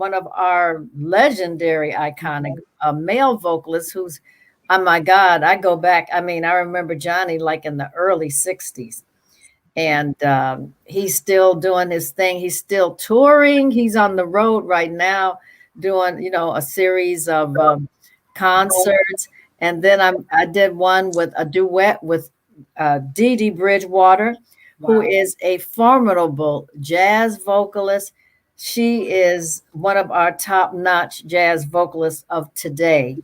one of our legendary, iconic male vocalists who's, oh my God, I go back. I mean, I remember Johnny like in the early 60s. And he's still doing his thing. He's still touring. He's on the road right now doing, a series of concerts. And then I did one with a duet with Dee Dee Bridgewater, who is a formidable jazz vocalist. She is one of our top-notch jazz vocalists of today.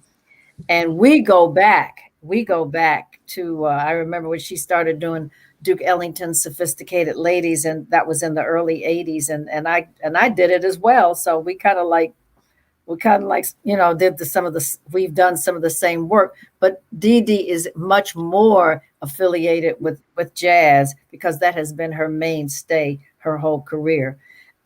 And we go back to, I remember when she started doing Duke Ellington's Sophisticated Ladies, and that was in the early 80s. And I did it as well. So we kind of like, we've done some of the same work, but Dee Dee is much more affiliated with jazz because that has been her mainstay her whole career.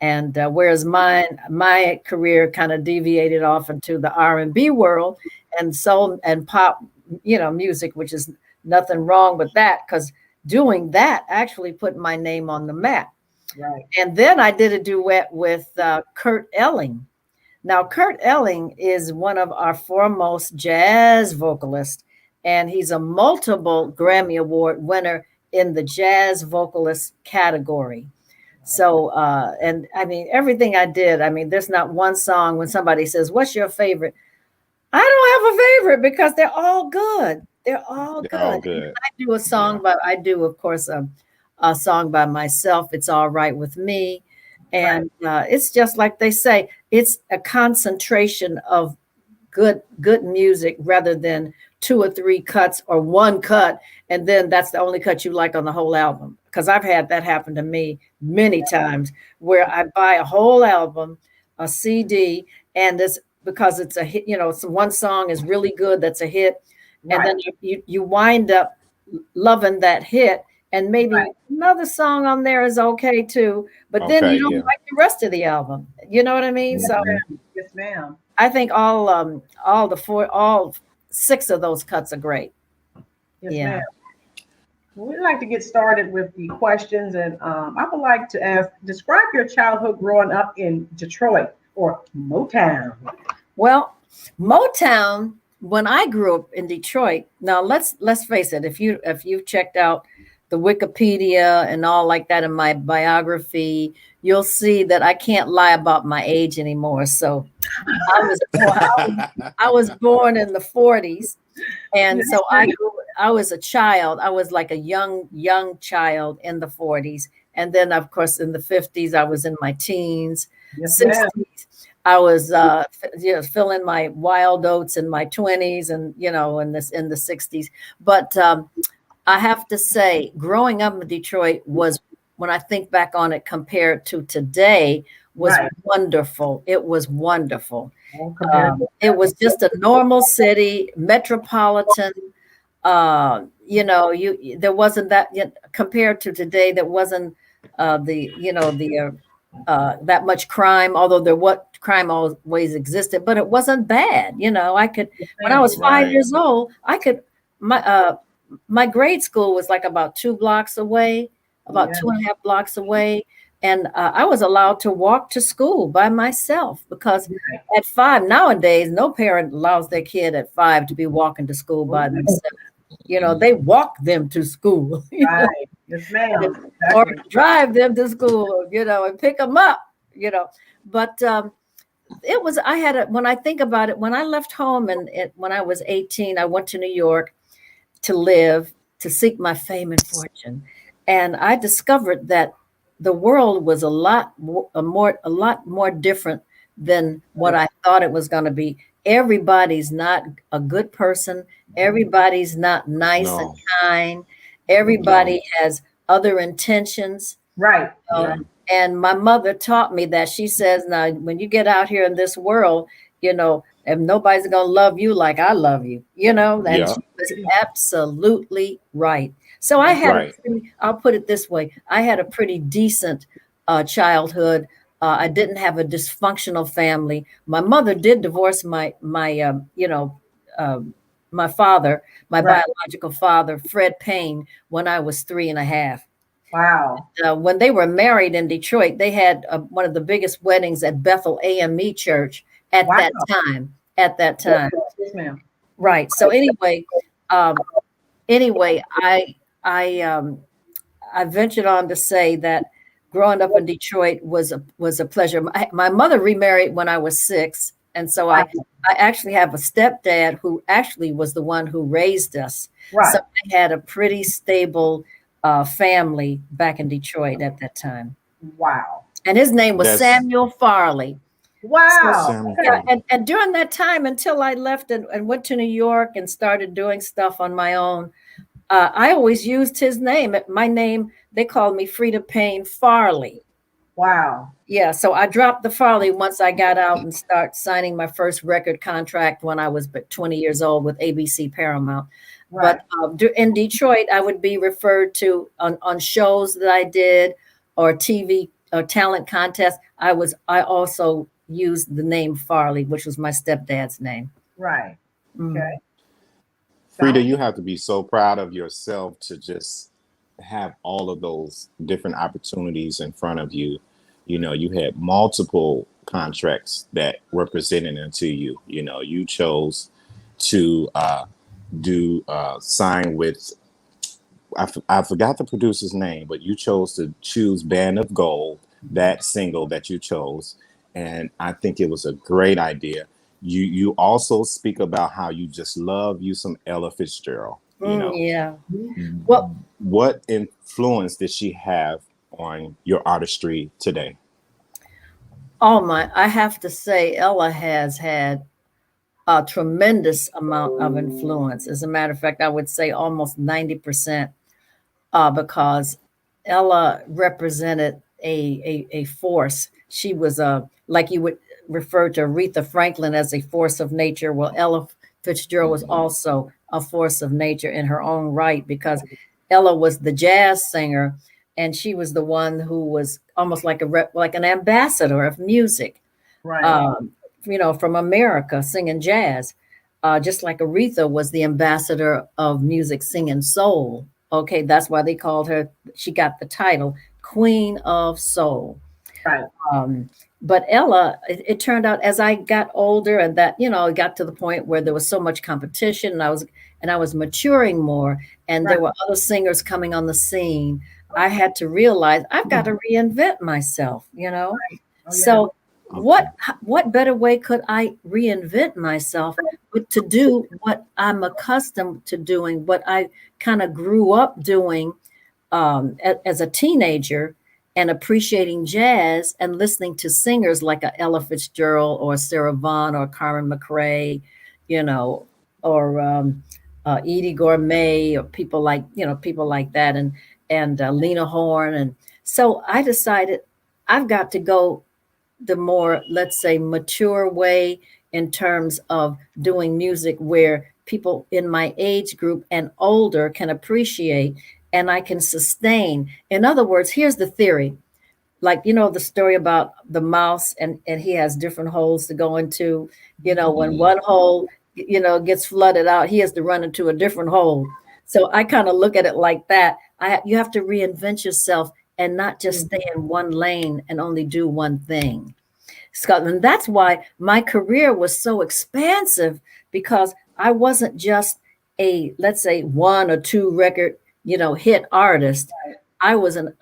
And whereas my career kind of deviated off into the R&B world and soul and pop, music, which is nothing wrong with that, because doing that actually put my name on the map. Right. And then I did a duet with Kurt Elling. Now, Kurt Elling is one of our foremost jazz vocalists, and he's a multiple Grammy Award winner in the jazz vocalist category. So, and I mean, everything I did, I mean, there's not one song when somebody says, "What's your favorite?" I don't have a favorite because they're all good. They're all good. I do a song, but I do, of course, a song by myself. It's All Right With Me. And it's just like they say, it's a concentration of good music rather than 2 or 3 cuts or 1 cut. And then that's the only cut you like on the whole album. Because I've had that happen to me many times where I buy a whole album, a CD, and it's because it's a hit, so one song is really good. That's a hit. And then you wind up loving that hit. And maybe another song on there is okay too, but then you don't like the rest of the album. You know what I mean? Yes, so, yes, ma'am. I think all 6 of those cuts are great. Yes, ma'am. We'd like to get started with the questions, and I would like to ask: describe your childhood growing up in Detroit or Motown. Well, Motown. When I grew up in Detroit, now let's face it. If you've checked out the Wikipedia and all like that in my biography, you'll see that I can't lie about my age anymore. So I was born in the 40s. And so I was a child. I was like a young child in the 40s. And then, of course, in the 50s, I was in my teens, 60s. I was filling my wild oats in my 20s and, in the 60s. But I have to say, growing up in Detroit was, when I think back on it compared to today, was wonderful. It was wonderful. It was just a normal city, metropolitan. There wasn't that compared to today. There wasn't that much crime, although crime always existed, but it wasn't bad. When I was 5 years old, my grade school was like about 2 blocks away, about 2.5 blocks away. And I was allowed to walk to school by myself because at 5, nowadays, no parent allows their kid at 5 to be walking to school by themselves. They walk them to school. Right. Yes, ma'am. Or drive them to school, and pick them up, But when I think about it, when I left home and when I was 18, I went to New York to live, to seek my fame and fortune. And I discovered that the world was a lot more different than what I thought it was going to be. Everybody's not a good person. Everybody's not nice and kind. Everybody has other intentions. Right. And my mother taught me that. She says, now, when you get out here in this world, if nobody's going to love you like I love you, and she was absolutely right. So I'll put it this way. I had a pretty decent childhood. I didn't have a dysfunctional family. My mother did divorce my father, my biological father, Fred Payne, when I was 3.5. Wow. When they were married in Detroit, they had one of the biggest weddings at Bethel AME Church at Wow. that time. At that time, Yes, ma'am. right. So um, anyway, I ventured on to say that growing up in Detroit was a pleasure. My mother remarried when I was 6, and so I actually have a stepdad who actually was the one who raised us. Right. So I had a pretty stable family back in Detroit at that time. Wow. And his name was That's Samuel Farley. So, Wow. Sam. yeah, and during that time, until I left and went to New York and started doing stuff on my own, I always used his name. My name, they called me Freda Payne Farley. Wow. Yeah, so I dropped the Farley once I got out and start signing my first record contract when I was 20 years old with ABC Paramount. Right. But in Detroit, I would be referred to on shows that I did or TV or talent contests. I also used the name Farley, which was my stepdad's name. Right. Mm. Okay. Freda, you have to be so proud of yourself to just have all of those different opportunities in front of you. You know, you had multiple contracts that were presented into you. You know, you chose to sign with, I forgot the producer's name, but you chose to choose Band of Gold, that single that you chose. And I think it was a great idea. You also speak about how you just love you some Ella Fitzgerald. You know, Yeah. Well, what influence did she have on your artistry today? I have to say, Ella has had a tremendous amount of influence. As a matter of fact, I would say almost 90%, because Ella represented a force. She was like you would refer to Aretha Franklin as a force of nature. Well, Ella Fitzgerald was also a force of nature in her own right, because Ella was the jazz singer, and she was the one who was almost like like an ambassador of music. Right. From America, singing jazz, just like Aretha was the ambassador of music, singing soul. Okay, that's why they called her. She got the title Queen of Soul. Right. But Ella, it turned out as I got older, and that it got to the point where there was so much competition, and I was maturing more, and there were other singers coming on the scene. I had to realize I've got to reinvent myself. Oh, yeah. So what better way could I reinvent myself but to do what I'm accustomed to doing, what I kind of grew up doing as a teenager, and appreciating jazz and listening to singers like a Ella Fitzgerald or Sarah Vaughan or Carmen McRae, or Edie Gourmet, or people like that, and Lena Horne. And so I decided I've got to go the more, let's say, mature way in terms of doing music where people in my age group and older can appreciate, and I can sustain. In other words, here's the theory. Like, the story about the mouse, and he has different holes to go into. When one hole, gets flooded out, he has to run into a different hole. So I kind of look at it like that. You have to reinvent yourself and not just stay in one lane and only do one thing. Scott, and that's why my career was so expansive, because I wasn't just a, let's say, 1 or 2 record, hit artist. I wasn't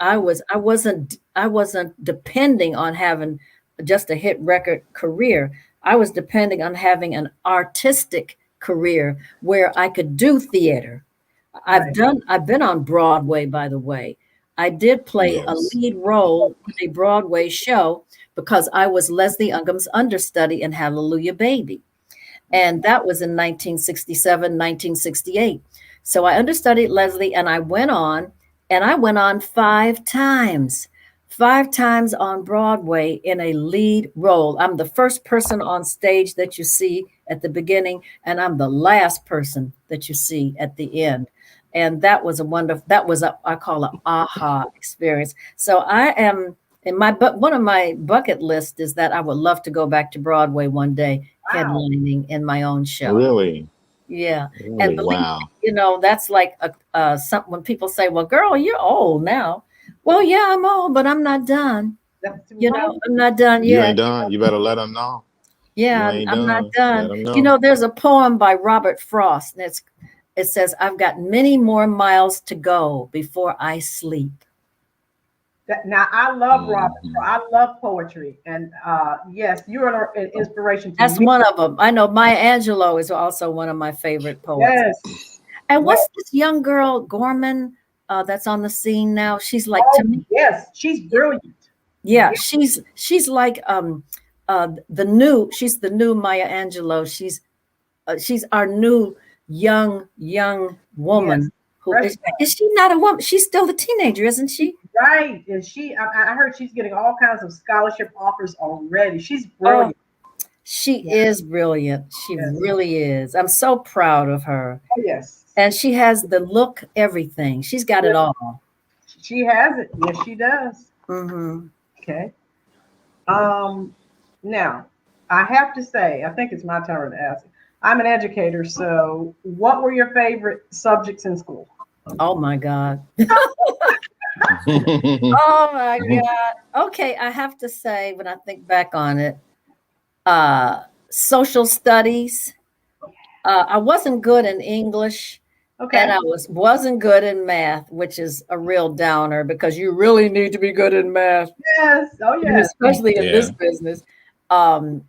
depending on having just a hit record career. I was depending on having an artistic career where I could do theater. I've been on Broadway, by the way. I did play a lead role in a Broadway show because I was Leslie Ungum's understudy in Hallelujah Baby. And that was in 1967, 1968. So I understudied Leslie, and I went on 5 times. 5 times on Broadway in a lead role. I'm the first person on stage that you see at the beginning, and I'm the last person that you see at the end. And that was I call an aha experience. So I am one of my bucket lists is that I would love to go back to Broadway one day, headlining in my own show. Really? Yeah. Really? And believe Wow. me, that's like something when people say, well, girl, you're old now. Well, yeah, I'm old, but I'm not done. You know, I'm not done You yet. ain't done. You better let them know. Yeah, You ain't I'm not done. Let done. them You know. know, there's a poem by Robert Frost, and it says, "I've got many more miles to go before I sleep." Now I love Robert. Mhm. I love poetry, and yes, you're an inspiration to That's me. one of them. I know Maya Angelou is also one of my favorite poets. Yes. And Yes. what's this young girl, Gorman, that's on the scene now? She's like, to Oh me, yes, she's brilliant. yeah, Yes, she's like she's the new Maya Angelou. She's our new young yes. woman who Fresh is she not a woman? She's still a teenager, isn't she? right. And I heard she's getting all kinds of scholarship offers already. She's Oh, brilliant. she Yes, is brilliant. She yes. really is. I'm so proud of her. Oh yes. And she has the look, everything. She's got it Yes, all. she has it. Yes, she does. Hmm. Okay. Um, Now I have to say, I think it's my turn to ask. I'm an educator, so what were your favorite subjects in school? Oh my God. Oh my God. Okay, I have to say, when I think back on it, uh, social studies. I wasn't good in English, and Okay. I wasn't good in math, which is a real downer because you really need to be good in math, Yes. Oh and yes. especially in Yeah. this business. Um,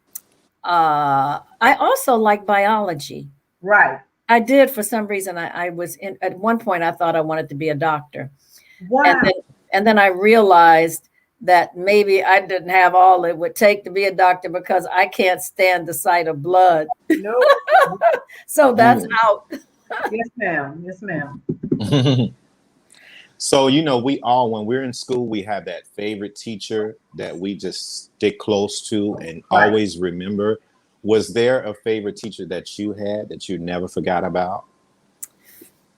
I also like biology. Right. I did for some reason. I was in at one point. I thought I wanted to be a doctor, and Wow. then I realized that maybe I didn't have all it would take to be a doctor because I can't stand the sight of blood. No. So that's Mm. out. Yes, ma'am. Yes, ma'am. So, we all, when we're in school, we have that favorite teacher that we just stick close to and Right. always remember. Was there a favorite teacher that you had that you never forgot about?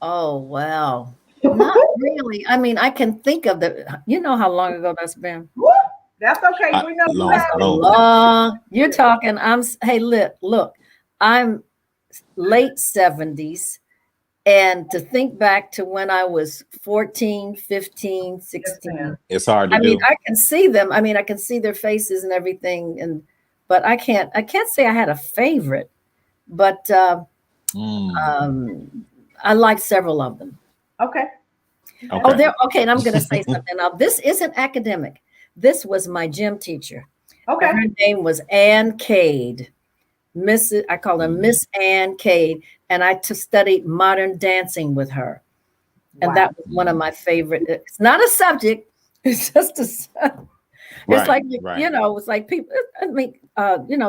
Oh, wow. Not really. I mean, I can think of you know how long ago that's been? Woo! That's okay. We know you Long, That's have a it. long time. you're talking, hey, look, I'm late 70s. And to think back to when I was 14, 15, Yes, 16, ma'am. It's hard to I mean, do. I can see them. I mean, I can see their faces and everything. But I can't say I had a favorite, but Mm. um, I liked several of them. Okay. Okay. Oh, Okay. okay. And I'm going to say something now. This isn't academic. This was my gym teacher, and Okay. her name was Ann Cade. I call her Miss Ann Cade, and I studied modern dancing with her, and Wow. that was one of my favorite. It's not a subject; it's just it's Right. like Right. it's like people. I mean,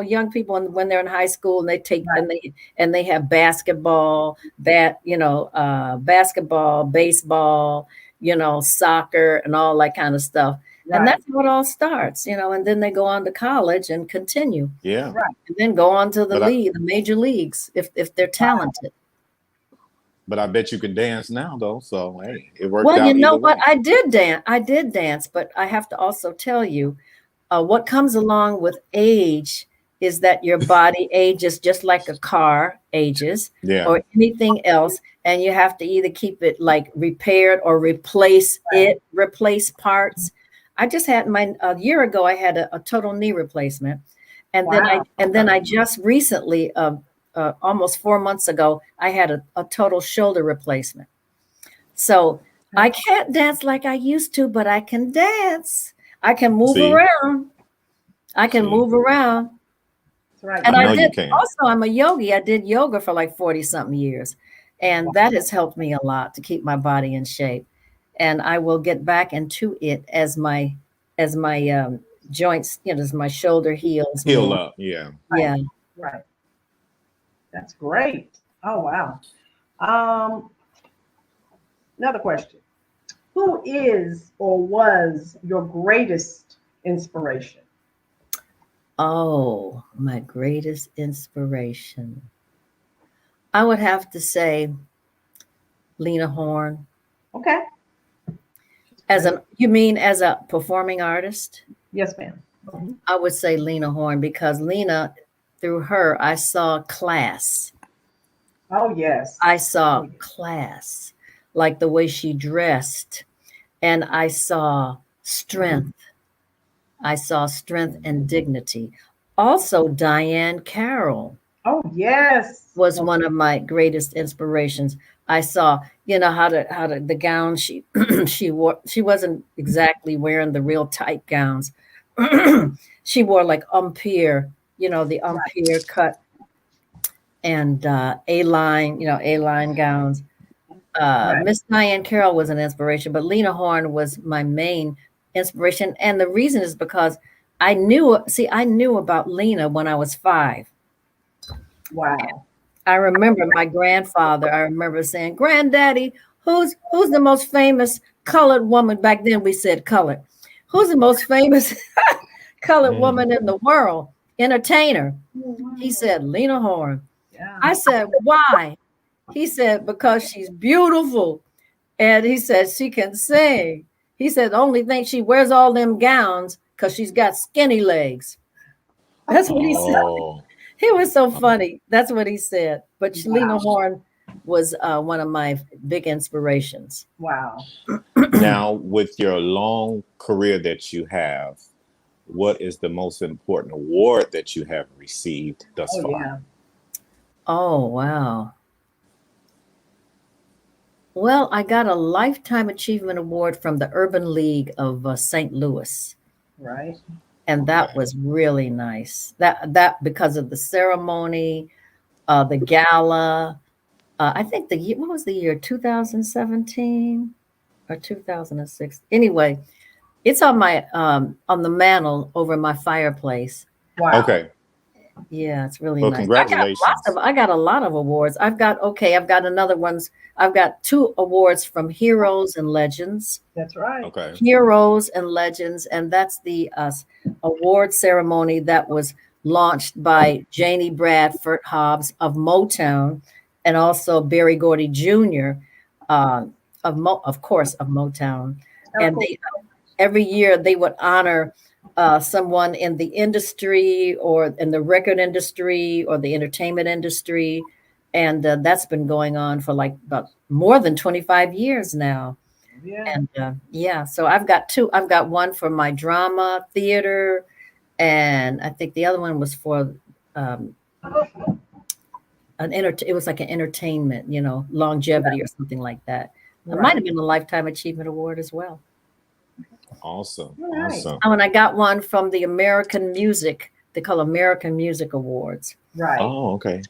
young people when they're in high school and they take Right. and they have basketball, basketball, baseball, soccer, and all that kind of stuff. And Right. that's how it all starts, and then they go on to college and continue, Yeah. Right. and then go on to But I the major leagues if they're talented. but I bet you can dance now though. So hey, it worked Well, you out know either what? way. I did dance, but I have to also tell you, what comes along with age is that your body ages just like a car ages Yeah. or anything else. And you have to either keep it like repaired or replace parts. I just had a year ago, I had a total knee replacement. And then Wow. I just recently, almost 4 months ago, I had a total shoulder replacement. So I can't dance like I used to, but I can dance. I can move See, around. I can see, move around. That's right. And I I know you did can. also, I'm a yogi. I did yoga for like 40 something years. And that has helped me a lot to keep my body in shape. And I will get back into it as my joints, as my shoulder heals Heal more. up. Yeah. Yeah. Right. That's great. Oh wow. Um, Another question. Who is or was your greatest inspiration? Oh, my greatest inspiration. I would have to say Lena Horne. Okay. You mean as a performing artist? Yes, ma'am. Mhm. I would say Lena Horne because Lena, through her, I saw class. Oh yes. I saw class, like the way she dressed and I saw strength. I saw strength and dignity. Also, Diane Carroll Oh, yes. was one of my greatest inspirations. I saw, the gown she she wore. She wasn't exactly wearing the real tight gowns. She wore like Empire, the Empire cut and A-line gowns. Right. Miss Diane Carroll was an inspiration, but Lena Horne was my main inspiration. And the reason is because I knew about Lena when I was 5. Wow. I remember my grandfather, I remember saying, Granddaddy, who's the most famous colored woman? Back then we said colored. Who's the most famous colored woman in the world? Entertainer. He said, Lena Horne. Yeah. I said, why? He said, because she's beautiful. And he said, she can sing. He said, the only thing she wears all them gowns because she's got skinny legs. That's what he said. He was so funny. That's what he said. But Lena Horne was one of my big inspirations. Wow. Now, with your long career that you have, what is the most important award that you have received thus far? Yeah. Oh, wow. Well, I got a Lifetime Achievement Award from the Urban League of St. Louis. Right. And that was really nice. That because of the ceremony, the gala. I think what was the year? 2017 or 2006? Anyway, it's on my on the mantle over my fireplace. Wow. Okay. Yeah, it's really Well, nice. congratulations. I got a lot of awards. I've got another ones. I've got 2 awards from Heroes and Legends. That's right. Okay. Heroes and Legends, and that's the award ceremony that was launched by Janie Bradford Hobbs of Motown, and also Barry Gordy Jr. Of course of Motown. And every year they would honor someone in the industry or in the record industry or the entertainment industry. And that's been going on for like about more than 25 years now. Yeah. And so I've got 2. I've got one for my drama theater, and I think the other one was for it was like an entertainment, longevity or something like that. It might have been a Lifetime Achievement Award as well. Awesome. Right. Awesome. Oh, and I got one from the American Music. They call American Music Awards. Right. Oh, okay.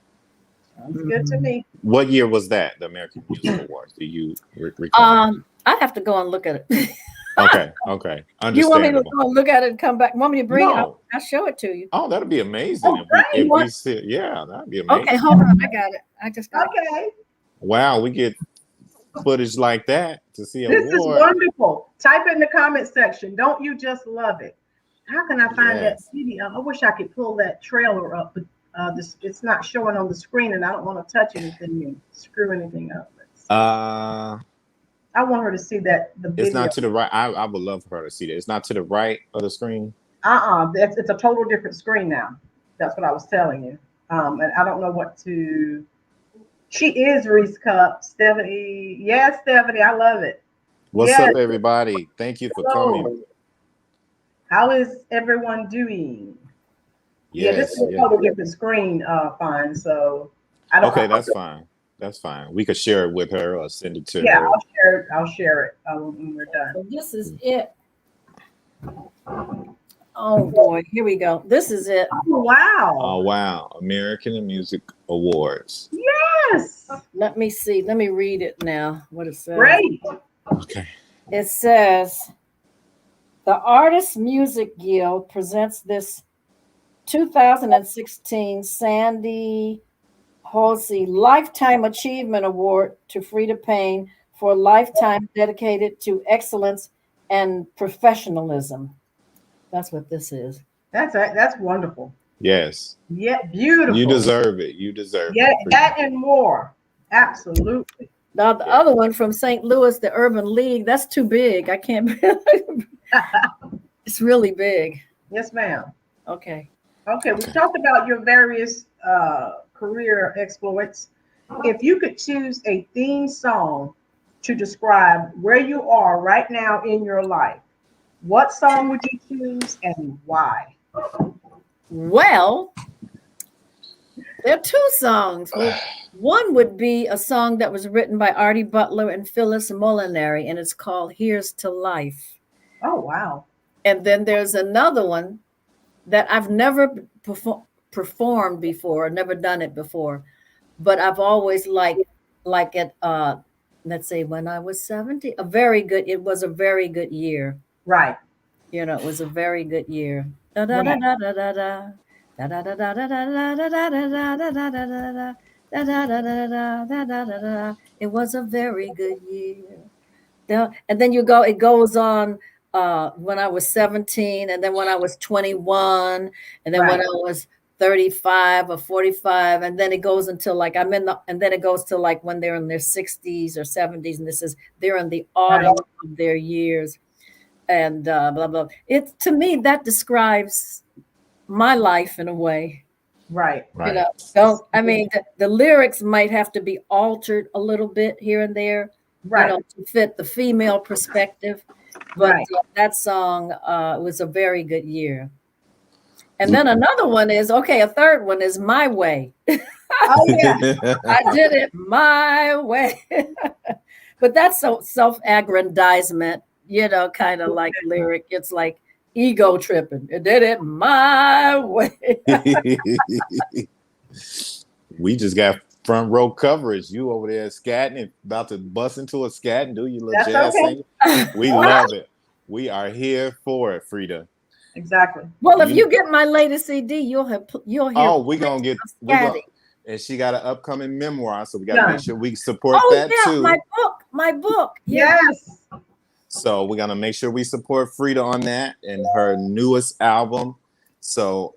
Sounds good to me. What year was that, the American Music Awards? Do you recall? I'd have to go and look at it. Okay. You want me to go and look at it and come back? Want me to bring it? No. I'll show it to you. Oh, that'd be amazing. If we see, yeah, that'd be amazing. Okay, hold on. I got it. I just got Okay. Wow, we get footage like that to see an This is award. wonderful. Type in the comment section. Don't you just love it? How can I find that Yes. CD? I wish I could pull that trailer up, but it's not showing on the screen, and I don't want to touch anything and screw anything up. I want her to see that the video. It's not to the right. I would love for her to see that. It's not to the right of the screen. It's a total different screen now. That's what I was telling you. And I don't know what to. She is Reese Cup, Stephanie. Yes, Stephanie, I love it. What's up, everybody? Thank you for coming. How is everyone doing? Yes, this is a total different screen, fine. So I don't. Okay, that's fine. That's fine. We could share it with her or send it to her. Yeah, I'll share it when we're done. So this is it. Oh boy, here we go. This is it. Oh wow. Oh wow. American Music Awards. Yes. Let me see. Let me read it now. What it says. Great. Okay. It says the Artists Music Guild presents this 2016 Sandy Halsey Lifetime Achievement Award to Freda Payne for a lifetime dedicated to excellence and professionalism. That's what this is. That's wonderful. Yes. Yeah, beautiful. You deserve it. You deserve Yeah, it. that and more. Absolutely. Now the other one from St. Louis, the Urban League, that's too big. I can't. It's really big. Yes, ma'am. Okay. Okay, we talked about your various career exploits. If you could choose a theme song to describe where you are right now in your life, what song would you choose and why? Well, there are two songs. Well, one would be a song that was written by Artie Butler and Phyllis Molinari, and it's called Here's to Life. Oh, wow. And then there's another one that I've never performed before, never done it before, but I've always liked it. Let's say when I was 70, it was a very good year. Right. You know, it was a very good year. Da da da da da da da. Da da da da da da da da da da da da da. Da, da, da, da, da, da, da, da, da. It was a very good year. And then it goes on when I was 17, and then when I was 21, and then when I was 35 or 45, and then it goes until like and then it goes to like when they're in their 60s or 70s, and they're in the autumn of their years, and blah blah. To me, that describes my life in a way. Right. You know, so I mean, the lyrics might have to be altered a little bit here and there, right, you know, to fit the female perspective. But that song was a very good year. And then another one is a third one is My Way. Oh yeah, I did it my way. But that's so self-aggrandizement, you know, kind of like lyric. It's like ego tripping. I did it my way. We just got front row coverage. You over there scatting and about to bust into a scat and do your little jazz singing. We love it. We are here for it, Freda. Exactly. Well, if you get my latest CD, you'll hear. Oh, we're gonna get. And she got an upcoming memoir, so we got to make sure we support that too. My book. Yes. So we're gonna make sure we support Freda on that and her newest album. So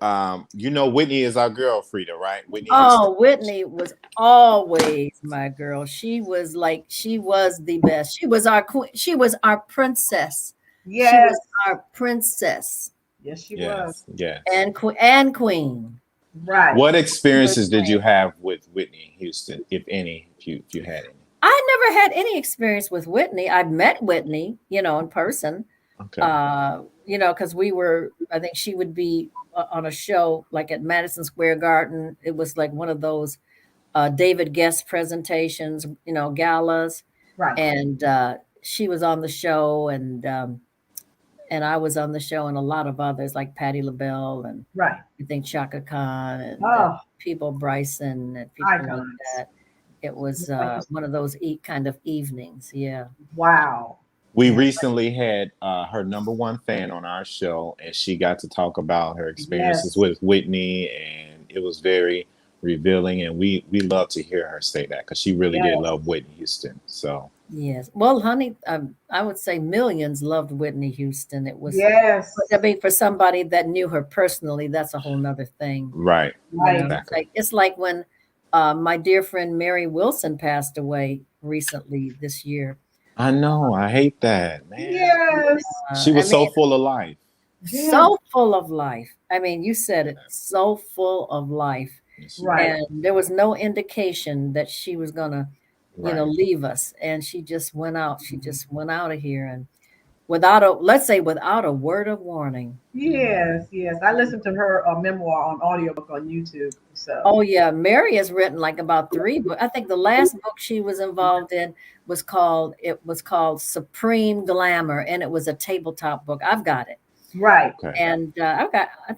you know Whitney is our girl, Freda, right? Whitney Whitney was always my girl. She was the best. She was our queen. She was our princess. Yes. She was our princess. Yes, she was. Yeah. And queen. Right. What experiences did you have with Whitney Houston, if any, if you had any? I never had any experience with Whitney. I met Whitney, you know, in person. Okay. You know, because I think she would be on a show like at Madison Square Garden. It was like one of those David Guest presentations, you know, galas. Right. And she was on the show, and I was on the show, and a lot of others like Patti LaBelle and I think Chaka Khan and people Bryson and people like that. It was one of those kind of evenings. Yeah. Wow. We recently had her #1 fan on our show, and she got to talk about her experiences with Whitney, and it was very revealing. And we love to hear her say that because she really did love Whitney Houston. So yes, well, honey, I would say millions loved Whitney Houston. It was I mean, for somebody that knew her personally, that's a whole nother thing. Right. You know, exactly. It's like when my dear friend Mary Wilson passed away recently this year. I know. I hate that, man. Yes. She was so full of life. So full of life. I mean, you said it. So full of life. Right. And there was no indication that she was gonna, you know, leave us. And she just went out. She just went out of here, and without a word of warning. Yes. I listened to her memoir on audiobook on YouTube. So. Oh yeah, Mary has written like about 3 books. I think the last book she was involved in was called Supreme Glamour, and it was a tabletop book. I've got it. Right. Okay. And I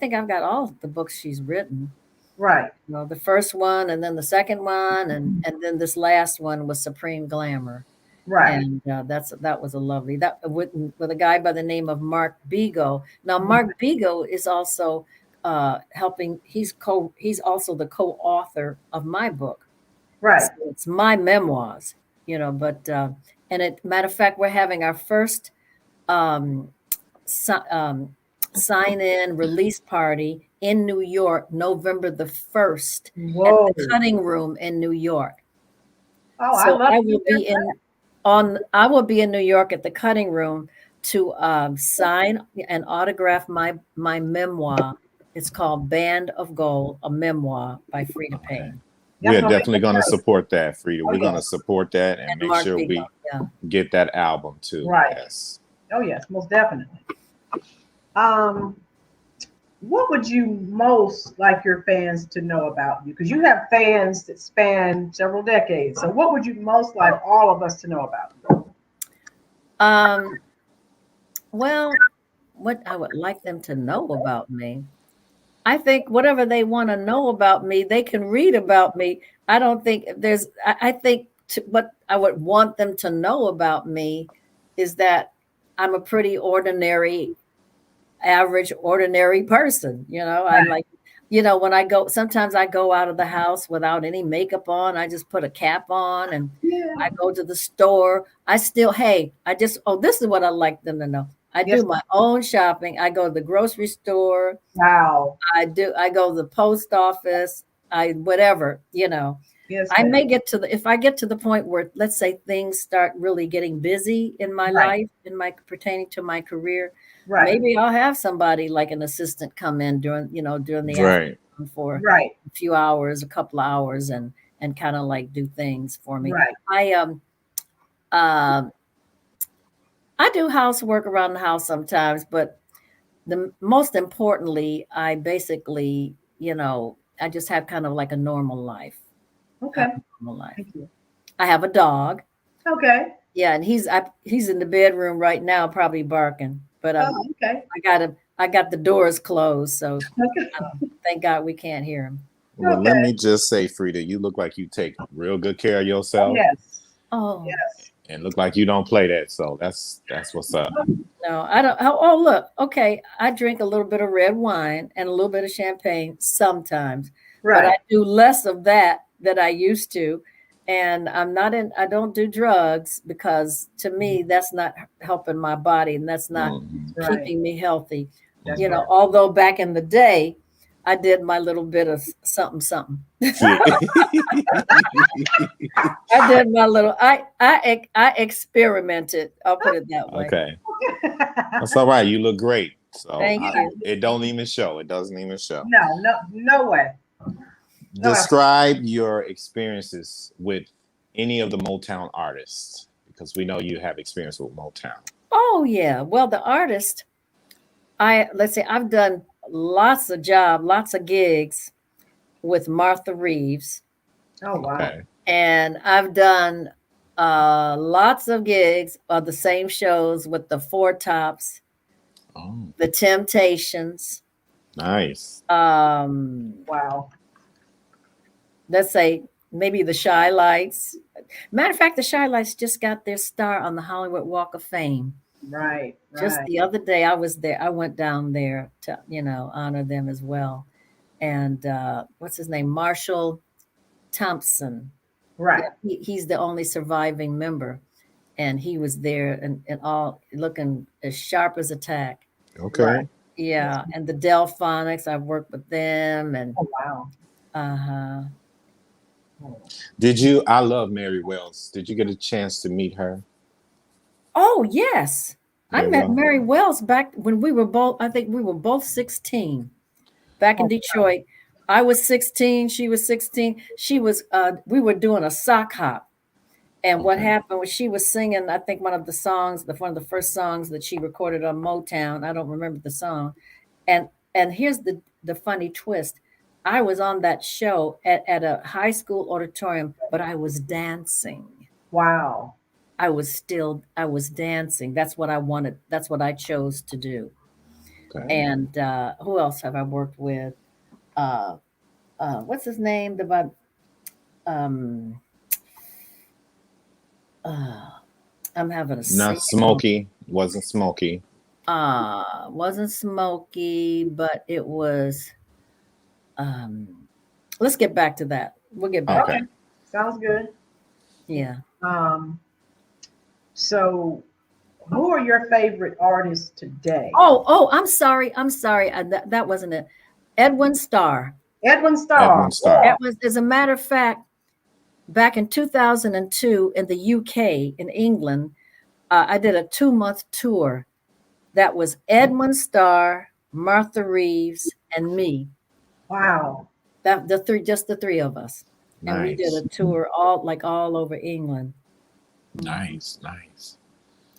think I've got all the books she's written. Right. You know, the first one, and then the second one, and then this last one was Supreme Glamour. Right. And that was a lovely with a guy by the name of Mark Bigo. Now Mark Bigo is also helping. He's also the co-author of my book. Right. So it's my memoirs, you know. But matter of fact, we're having our first sign-in release party in New York, November the 1st, at the Cutting Room in New York. Oh, so I will be in New York at the Cutting Room to sign and autograph my memoir. It's called Band of Gold, a memoir by Freda Payne. We That's are gonna be definitely going to great. support that, Frida. Oh, We're going to yes. support that and And make Mark sure Bigo, we yeah. get that album too. Right. Yes. Oh yes, most definitely. Um, what would you most like your fans to know about you? Because you have fans that span several decades. So what would you most like all of us to know about you? Um, well, what I would like them to know about me. I think whatever they want to know about me, they can read about me. I don't think there's, I think what I would want them to know about me is that I'm a pretty ordinary, average, ordinary person. I Right. like, when I go, sometimes I go out of the house without any makeup on. I just put a cap on and Yeah. I go to the store. Hey, this is what I like them to know. I do Yes. my own shopping. I go to the grocery store. Wow. I go to the post office. Whatever. Yes, I ma'am. may get to if I get to the point where, let's say, things start really getting busy in my Right. life, pertaining to my career, Right. maybe I'll have somebody like an assistant come in during the Right. afternoon for Right. a few hours, a couple of hours, and kind of like do things for me. Right. Um I do housework around the house sometimes, but the most importantly, I basically, I just have kind of like a normal life. I have Okay. a normal life. Thank you. I have a dog. Okay. Yeah, and he's in the bedroom right now, probably barking. But Oh, okay. I got the doors closed, so Okay. thank God we can't hear him. Well, let Okay. me just say, Frida, you look like you take real good care of Oh, yourself yes. Oh Yes. and look like you don't play that. So that's what's up. no, I don't. Oh, look, okay. I drink a little bit of red wine and a little bit of champagne sometimes, but I Right. do less of that I used to. And I don't do drugs because to me, that's not helping my body and that's not Mhm. Right. keeping me healthy. That's right. Although back in the day, I did my little bit of something, something. I did my little, I experimented. I'll put it that way. Okay. That's all right. You look great. So Thank you. it don't even show. It doesn't even show. No, no, no way. No, Describe your experiences with any of the Motown artists because we know you have experience with Motown. Oh yeah. Well, the artist, let's say I've done lots of gigs with Martha Reeves, oh wow. Okay. and I've done lots of gigs of the same shows with the Four Tops, Oh, the Temptations. nice. Wow. Let's say maybe the Shy Lights. Matter of fact, the Shy Lights just got their star on the Hollywood Walk of Fame. Right. Just Right. the other day, I was there. I went down there to, honor them as well. And what's his name? Marshall Thompson. Right. Yeah, he's the only surviving member. And he was there and all looking as sharp as a tack. Right. Okay. Yeah. And the Delphonics, I've worked with them. And Oh wow. uh-huh. Did you? I love Mary Wells. Did you get a chance to meet her? Oh, yes. I Mary met Wells? Mary Wells back when we were both, I think we were both 16 back in Oh, Detroit. I was 16, she was 16. We were doing a sock hop. And what Okay. happened was she was singing, I think one of the first songs that she recorded on Motown. I don't remember the song. And here's the funny twist. I was on that show at a high school auditorium, but I was dancing. wow. I was dancing. That's what I wanted. That's what I chose to do. Okay. And who else have I worked with? Uh, what's his name? Um, uh, I'm having a Not singing moment. Smokey. Wasn't Smokey. Wasn't Smoky, but it was. Um, let's get back to that. We'll get back. Okay. Okay. Sounds good. Yeah. Um, so who are your favorite artists today? Oh, I'm sorry. I'm sorry. That wasn't it. Edwin Starr. Edwin Starr. Edwin Starr. As a matter of fact, back in 2002 in the UK, in England, I did a 2-month tour that was Edwin Starr, Martha Reeves, and me. Wow. Just the three of us. And we did a tour all over England. Nice.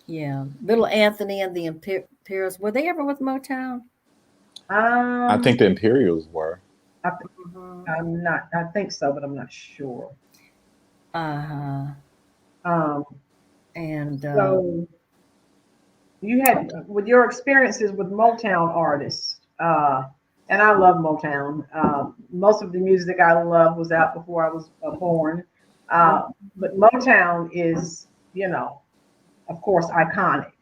Yeah. Little Anthony and the Imperials. Were they ever with Motown? I think the Imperials were. I'm not. I think so, but I'm not sure. And so you had, with your experiences with Motown artists, and I love Motown. Most of the music I love was out before I was born. But Motown is, of course, iconic.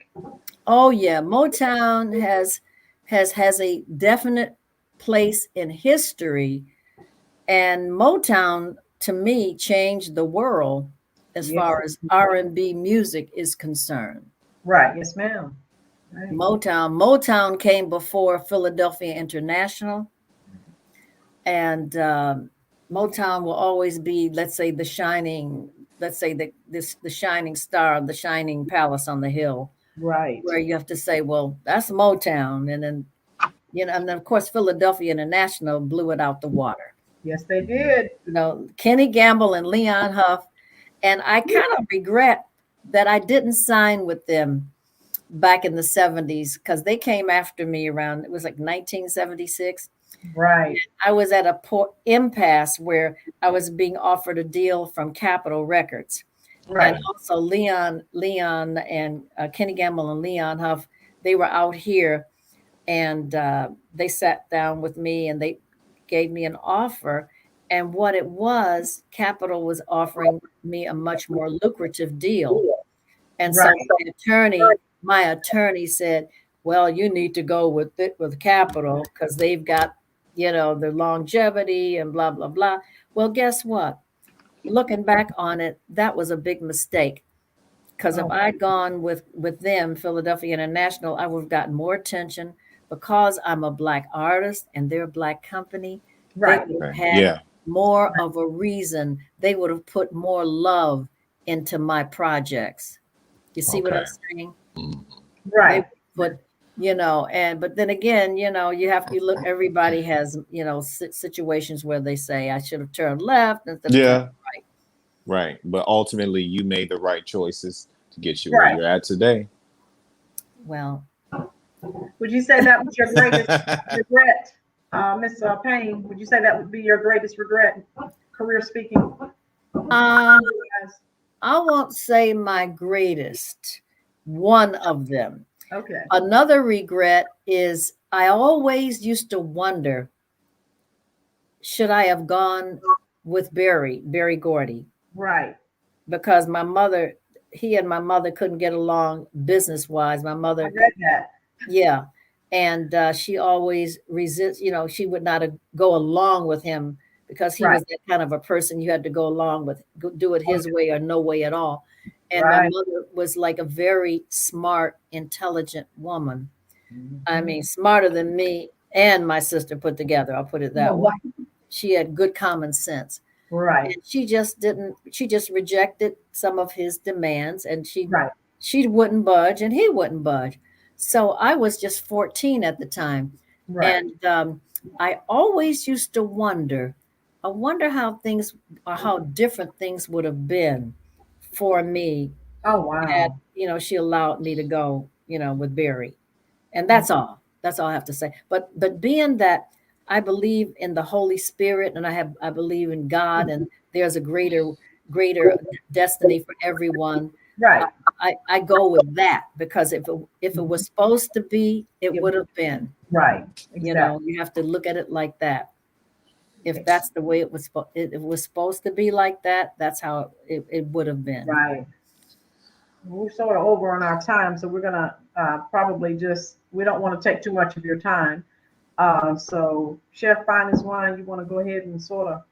oh yeah, Motown has a definite place in history, and Motown to me changed the world as far as R&B music is concerned. Right. Yes, ma'am. Right. Motown came before Philadelphia International, and Motown will always be, let's say, the shining star, the shining palace on the hill, right? Where you have to say, well, that's Motown, and then and then of course Philadelphia International blew it out the water. Yes, they did. Kenny Gamble and Leon Huff, and I kind of regret that I didn't sign with them back in the 70s, because they came after me around, it was like 1976. Right. And I was at a impasse where I was being offered a deal from Capitol Records. Right. And also Leon and Kenny Gamble and Leon Huff, they were out here, and they sat down with me and they gave me an offer. And what it was, Capitol was offering me a much more lucrative deal. And so my attorney said, well, you need to go with Capitol because they've got, the longevity and blah, blah, blah. Well, guess what? Looking back on it, that was a big mistake. Because if I'd gone with them, Philadelphia International, I would have gotten more attention, because I'm a Black artist and they're a Black company. Right. They would have had more of a reason. They would have put more love into my projects. You see what I'm saying? Right. But but then again, you have to look, everybody has, situations where they say I should have turned left instead of turned right. Right. But ultimately you made the right choices to get you where you're at today. Well, would you say that was your greatest regret, Miss Payne? Would you say that would be your greatest regret, career speaking? I won't say my greatest. One of them. Okay. Another regret is I always used to wonder, should I have gone with Barry Gordy? Right. Because he and my mother couldn't get along business-wise. My mother. I read that. Yeah. And she always resists, she would not go along with him because he was that kind of a person you had to go along with, do it his way or no way at all. And my mother was like a very smart, intelligent woman. Mm-hmm. I mean, smarter than me and my sister put together. I'll put it that way. She had good common sense. Right. And she just rejected some of his demands, and she wouldn't budge and he wouldn't budge. So I was just 14 at the time. Right. And I always used to wonder, how different things would have been for me. Oh, wow. Had, she allowed me to go, with Barry. And that's all. That's all I have to say. But being that I believe in the Holy Spirit, and I believe in God, and there's a greater destiny for everyone. Right. I go with that, because if it was supposed to be, it would have been. Right. Exactly. You have to look at it like that. If that's the way it was supposed to be like that, that's how it would have been. Right. We're sort of over on our time, so we're gonna probably we don't want to take too much of your time. So Chef FINEASWINE, you want to go ahead and sort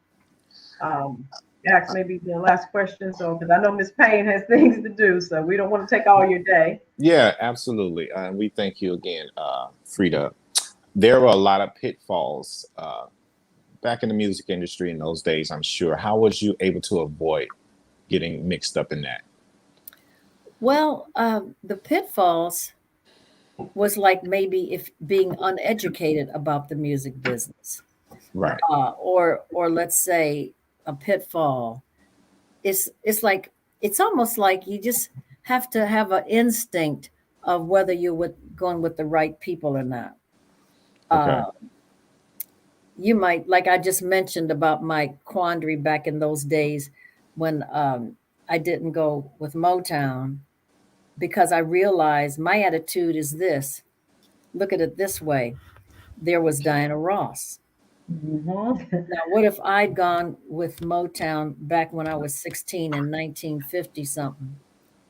of ask maybe the last question, because I know Miss Payne has things to do, so we don't want to take all your day. Yeah, absolutely. We thank you again, Freda. There were a lot of pitfalls back in the music industry in those days, I'm sure. How was you able to avoid getting mixed up in that? Well, the pitfalls was like maybe if being uneducated about the music business. Right. Or let's say a pitfall. It's like it's almost like you just have to have an instinct of whether you're going with the right people or not. Okay. You might, like I just mentioned about my quandary back in those days when I didn't go with Motown because I realized my attitude is this. Look at it this way. There was Diana Ross. Mhm. Now, what if I'd gone with Motown back when I was 16 in 1950 something?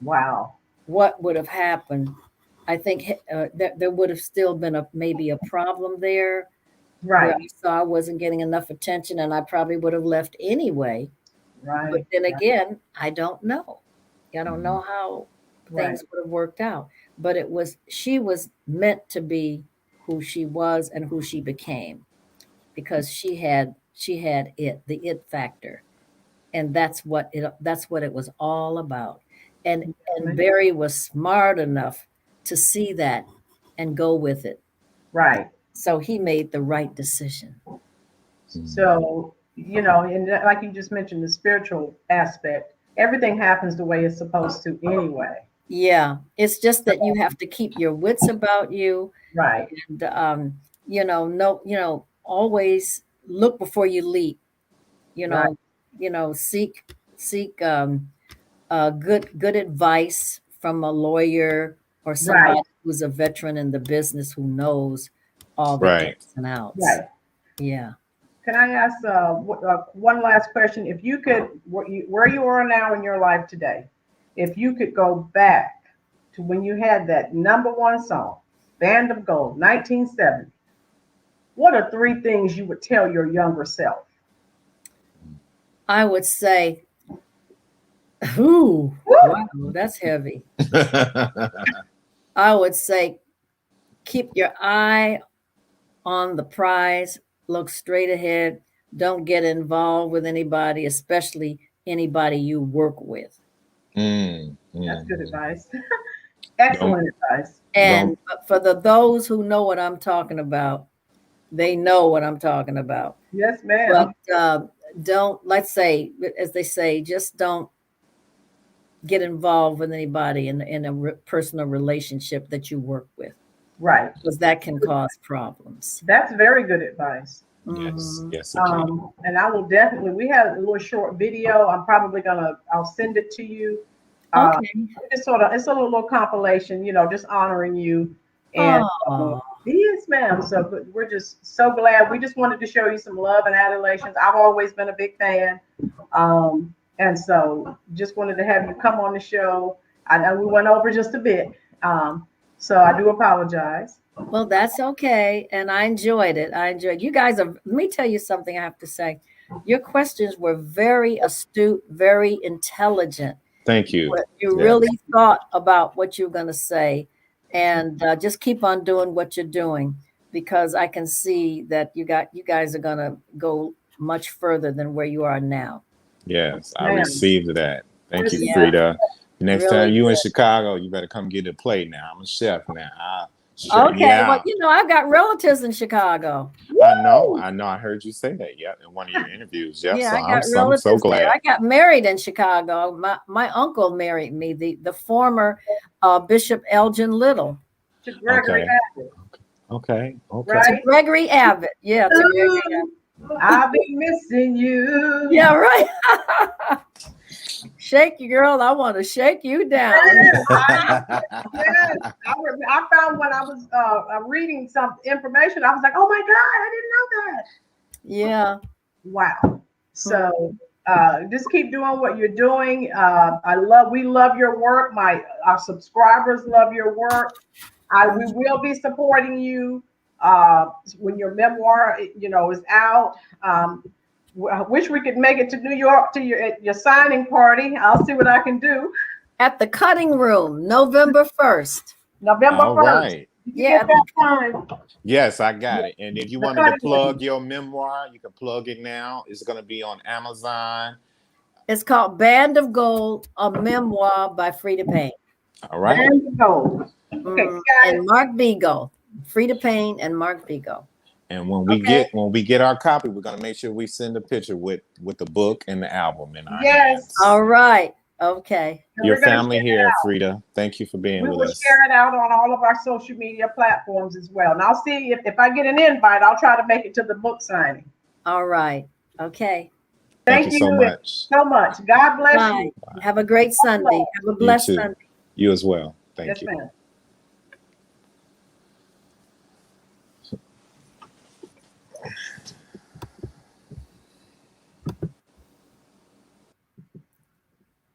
Wow. What would have happened? I think there would have still been maybe a problem there where Right. I saw I wasn't getting enough attention and I probably would have left anyway. But Right. then again, I don't know. I don't know how Right. things would have worked out. But she was meant to be who she was and who she became because she had the it factor. And that's what it was all about. And Barry was smart enough to see that and go with it. Right. So he made the right decision. So, and like you just mentioned, the spiritual aspect, everything happens the way it's supposed to anyway. Yeah, it's just that you have to keep your wits about you, Right. and no, always look before you leap. You Right. know, seek good advice from a lawyer or Right. somebody who's a veteran in the business who knows all the Right. ins and outs. Right. Yeah. Can I ask one last question? If you could, where you are now in your life today, if you could go back to when you had that number one song, Band of Gold, 1970, what are three things you would tell your younger self? I would say, ooh, Woo! wow, that's heavy. I would say, keep your eye on the prize, look straight ahead, don't get involved with anybody, especially anybody you work with. That's good Mm. advice. Don't Excellent advice. And don't for those who know what I'm talking about, they know what I'm talking about. Yes, But ma'am. don't, let's say, as they say, just don't get involved with anybody in a personal relationship that you work with, Right. because that can cause problems. That's very good advice. yes, Mhm. yes indeed. And I will definitely, we have a little short video. I'll send it to you. Okay. It's a little compilation, just honoring you. And Oh, yes, ma'am. So but we're just so glad. We just wanted to show you some love and adulation. I've always been a big fan. And so just wanted to have you come on the show. I know we went over just a bit. So I do apologize. well, that's okay. And I enjoyed it. You guys are, let me tell you something I have to say. Your questions were very astute, very intelligent. Thank you. You Yes. really thought about what you're going to say, and just keep on doing what you're doing, because I can see that you guys are going to go much further than where you are now. Yes, I Ma'am. received that. Thank you, Yeah, Freda. Next really time you in good. Chicago, you better come get a plate now. I'm a chef now. I'll straighten you Okay, well, out. I've got relatives in Chicago. Woo! I know. I heard you say that. Yep, in one of your interviews. Yep. Yeah, So I got I'm so relatives there. glad. I got married in Chicago. My uncle married me, the former Bishop Elgin Little. To Gregory Okay. Abbott, Okay. Okay. To right? Gregory Abbott. Yeah, to Gregory Abbott. I've been missing you. Yeah, right. Shake you, girl. I want to shake you down. Yes, I found when I was reading some information, I was like, oh my God, I didn't know that. Yeah. Wow. So just keep doing what you're doing. We love your work. Our subscribers love your work. We will be supporting you when your memoir, is out. I wish we could make it to New York to your signing party. I'll see what I can do. At the cutting room, November 1st. November All 1st. right. You Yeah. get that time. Yes, I got it. And if you The want me to cutting plug room. your memoir, you can plug it now. It's going to be on Amazon. It's called Band of Gold, a memoir by Freda Payne. All right. Band of Gold. Okay, guys. And Mark Vigo. Freda Payne and Mark Vigo. And when we get our copy, we're gonna make sure we send a picture with the book and the album in our hands. All right. Okay. Your family here, Freda. Thank you for being with us. We will share it out on all of our social media platforms as well. And I'll see if I get an invite, I'll try to make it to the book signing. All right. Okay. Thank you so much. God bless you. Have a great Sunday. Have a blessed Sunday. You as well. Thank you. Yes, ma'am.